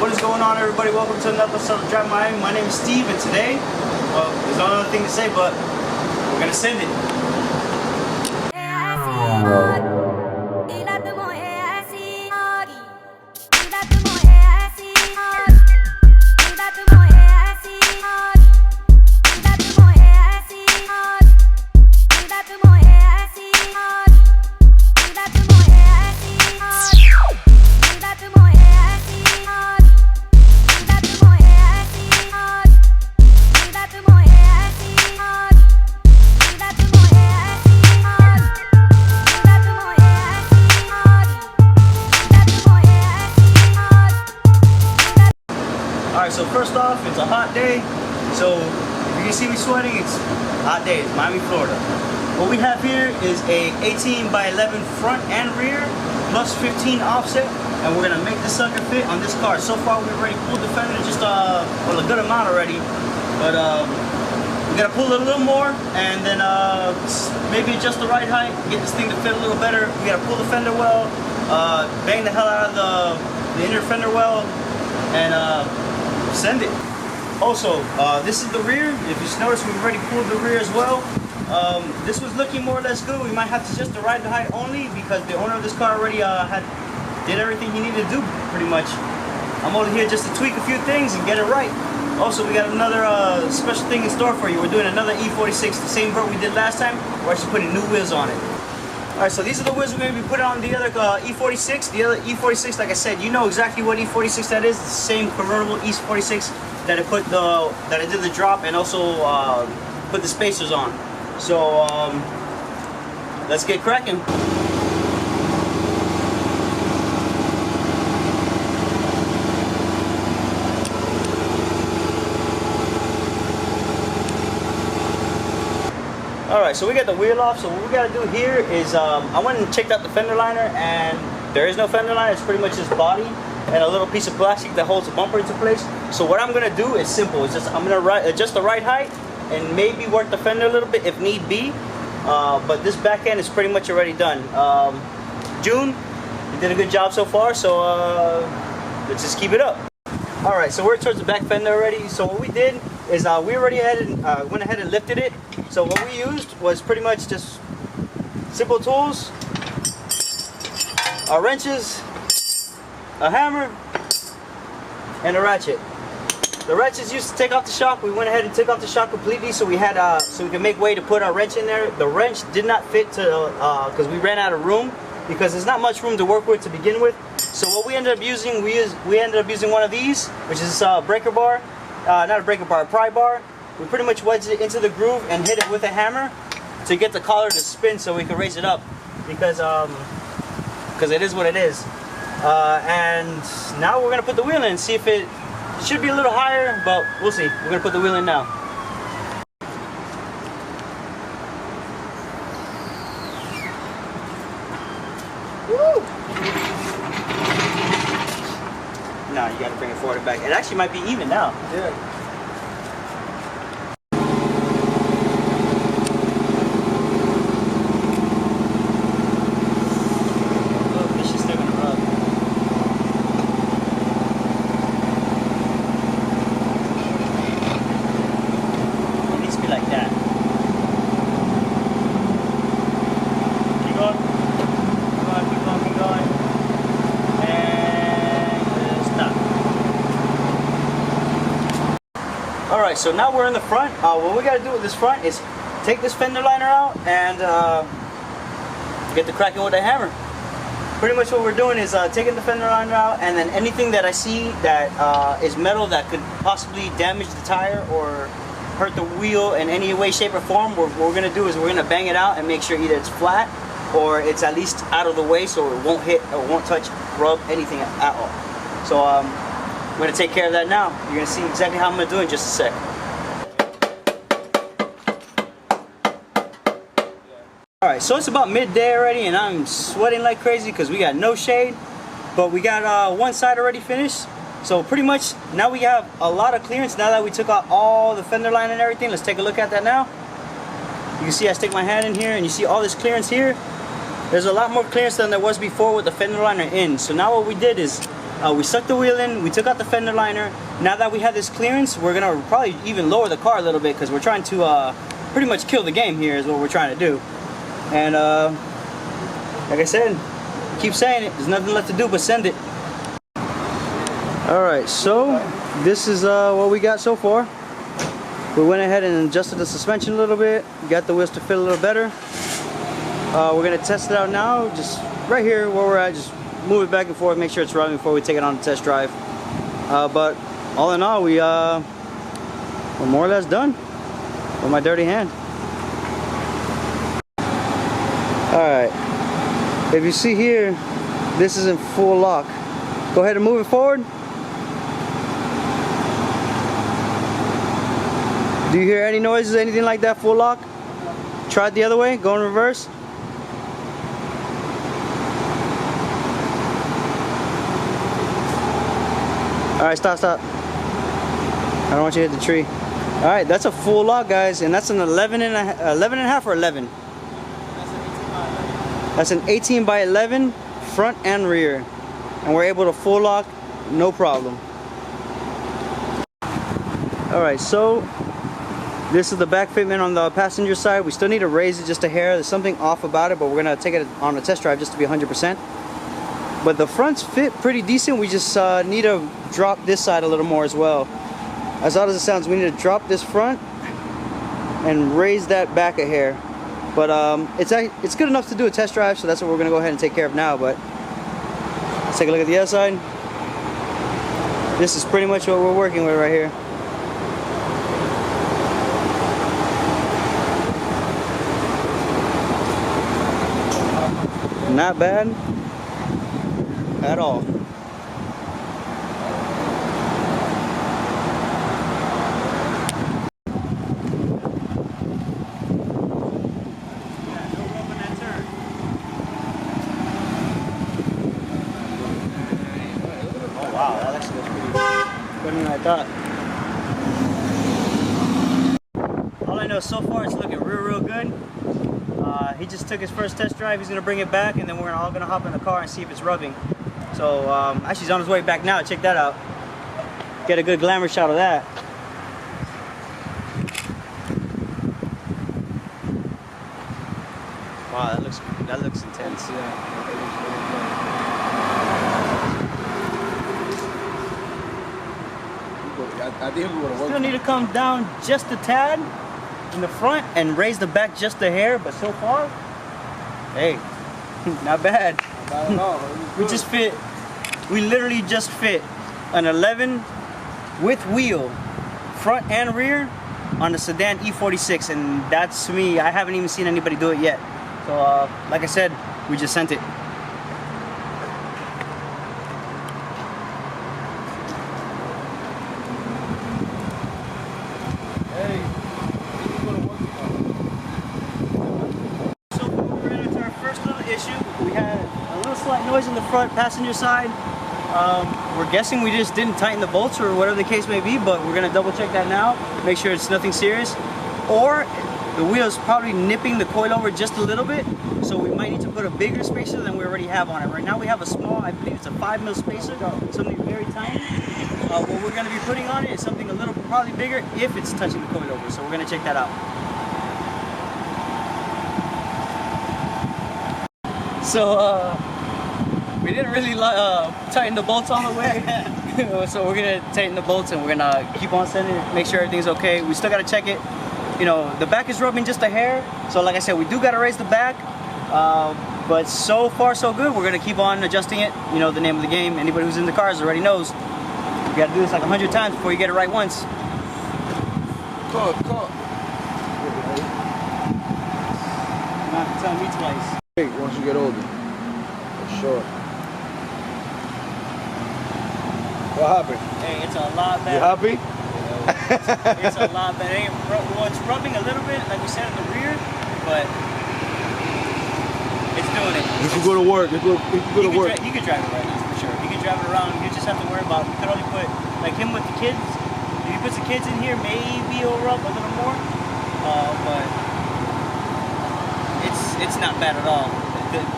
What is going on, everybody? Welcome to another episode of Drive Miami. My name is Steve, and today, well, there's no other thing to say, but we're gonna send it. Alright, so first off, it's a hot day, so if you can see me sweating, it's a hot day. It's Miami, Florida. What we have here is a 18 by 11 front and rear, plus 15 offset, and we're gonna make this sucker fit on this car. So far, we've already pulled the fender just well, a good amount already, but we gotta pull it a little more, and then maybe adjust the ride height, get this thing to fit a little better. We gotta pull the fender well, bang the hell out of the inner fender well, and send it. Also, this is the rear. If you notice, we've already pulled the rear as well. This was looking more or less good. We might have to adjust the ride height only because the owner of this car already did everything he needed to do, pretty much. I'm only here just to tweak a few things and get it right. Also, we got another special thing in store for you. We're doing another E46, the same vert we did last time. We're actually putting new wheels on it. Alright, so these are the wheels we're going to be putting on the other E46. The other E46, like I said, you know exactly what E46 that is. It's the same convertible E46 that I did the drop and also put the spacers on. So let's get cracking. Alright, so we got the wheel off, so what we gotta do here is, I went and checked out the fender liner, and there is no fender liner. It's pretty much just body and a little piece of plastic that holds the bumper into place. So what I'm gonna do is simple. It's just, I'm gonna adjust the ride height and maybe work the fender a little bit if need be. But this back end is pretty much already done. June, you did a good job so far, so let's just keep it up. Alright, so we're towards the back fender already. So what we did is we already went ahead and lifted it. So what we used was pretty much just simple tools, our wrenches, a hammer, and a ratchet. The ratchets used to take off the shock. We went ahead and took off the shock completely, so we had so we could make way to put our wrench in there. The wrench did not fit to because we ran out of room, because there's not much room to work with to begin with. So what we ended up using, we ended up using one of these, which is a breaker bar, not a breaker bar, a pry bar. We pretty much wedged it into the groove and hit it with a hammer to get the collar to spin so we can raise it up, because it is what it is. And now we're gonna put the wheel in and see if it should be a little higher, but we'll see. We're gonna put the wheel in now. Woo! No, you gotta bring it forward and back. It actually might be even now. Yeah. Alright, so now we're in the front. What we got to do with this front is take this fender liner out and get the cracking with a hammer. Pretty much what we're doing is taking the fender liner out, and then anything that I see that is metal that could possibly damage the tire or hurt the wheel in any way, shape, or form, what we're going to do is we're going to bang it out and make sure either it's flat or it's at least out of the way so it won't hit or won't touch, rub anything at all. So I'm going to take care of that now. You're going to see exactly how I'm going to do it in just a sec. Alright, so it's about midday already and I'm sweating like crazy because we got no shade. But we got one side already finished. So pretty much now we have a lot of clearance now that we took out all the fender line and everything. Let's take a look at that now. You can see I stick my hand in here and you see all this clearance here. There's a lot more clearance than there was before with the fender liner in. So now what we did is We sucked the wheel in, we took out the fender liner. Now that we have this clearance, we're gonna probably even lower the car a little bit because we're trying to pretty much kill the game here is what we're trying to do. And like I said, keep saying it, there's nothing left to do but send it. Alright, so this is what we got so far. We went ahead and adjusted the suspension a little bit, got the wheels to fit a little better. We're gonna test it out now, just right here where we're at, just move it back and forth, make sure it's running before we take it on the test drive. But all in all, we're more or less done with my dirty hand. Alright, if you see here, this is in full lock. Go ahead and move it forward. Do you hear any noises, anything like that, full lock? Try it the other way, go in reverse. Alright, stop. I don't want you to hit the tree. Alright, that's a full lock, guys, and that's an 11 and a half or 11? That's an 18 by 11 front and rear. And we're able to full lock, no problem. Alright, so this is the back fitment on the passenger side. We still need to raise it just a hair. There's something off about it, but we're going to take it on a test drive just to be 100%. But the fronts fit pretty decent. We just need to drop this side a little more as well. As odd as it sounds, we need to drop this front and raise that back a hair. But it's good enough to do a test drive, so that's what we're going to go ahead and take care of now. But let's take a look at the other side. This is pretty much what we're working with right here. Not bad at all. Oh wow, that actually looks pretty better than I thought. All I know so far it's looking real good. He just took his first test drive. He's gonna bring it back, and then we're all gonna hop in the car and see if it's rubbing. So actually, he's on his way back now. Check that out. Get a good glamour shot of that. Wow, that looks intense. Yeah. I think we would have worked. Still need to come down just a tad in the front and raise the back just a hair, but so far, hey, not bad. Not bad at all. We literally just fit an 11 with wheel, front and rear, on the sedan E46, and that's me. I haven't even seen anybody do it yet. So, like I said, we just sent it. Noise in the front passenger side. We're guessing we just didn't tighten the bolts or whatever the case may be, but we're gonna double check that now, make sure it's nothing serious. Or the wheel is probably nipping the coilover just a little bit, so we might need to put a bigger spacer than we already have on it. Right now we have a small, I believe it's a 5mm spacer, something very tiny. What we're gonna be putting on it is something a little probably bigger if it's touching the coilover, so we're gonna check that out. So we didn't really tighten the bolts all the way. So we're gonna tighten the bolts and we're gonna keep on sending it, make sure everything's okay. We still gotta check it. You know, the back is rubbing just a hair. So like I said, we do gotta raise the back. But so far so good. We're gonna keep on adjusting it. You know, the name of the game. Anybody who's in the cars already knows. You gotta do this like 100 times before you get it right once. Call. You have to tell me twice. Once you get older. For sure. What happened? Hey, it's a lot better. You happy? It's a lot better. Well, it's rubbing a little bit, like we said, in the rear, but it's doing it. You can go to work. You can go to work. He could drive it right now, for sure. He could drive it around. You just have to worry about, we could only put, like him with the kids, if he puts the kids in here, maybe he'll rub a little more, but it's not bad at all.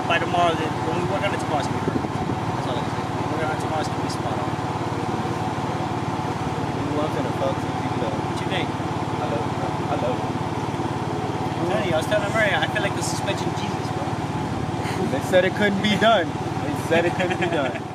By tomorrow, when we work on it tomorrow, it's going to be perfect. That's all I can say. When we work on it tomorrow, mods can be spot on. I'm gonna fuck some people up. What you think? I love it, bro. I love it. I was telling Murray, I feel like the suspension Jesus, bro. They said it couldn't be done. They said it couldn't be done.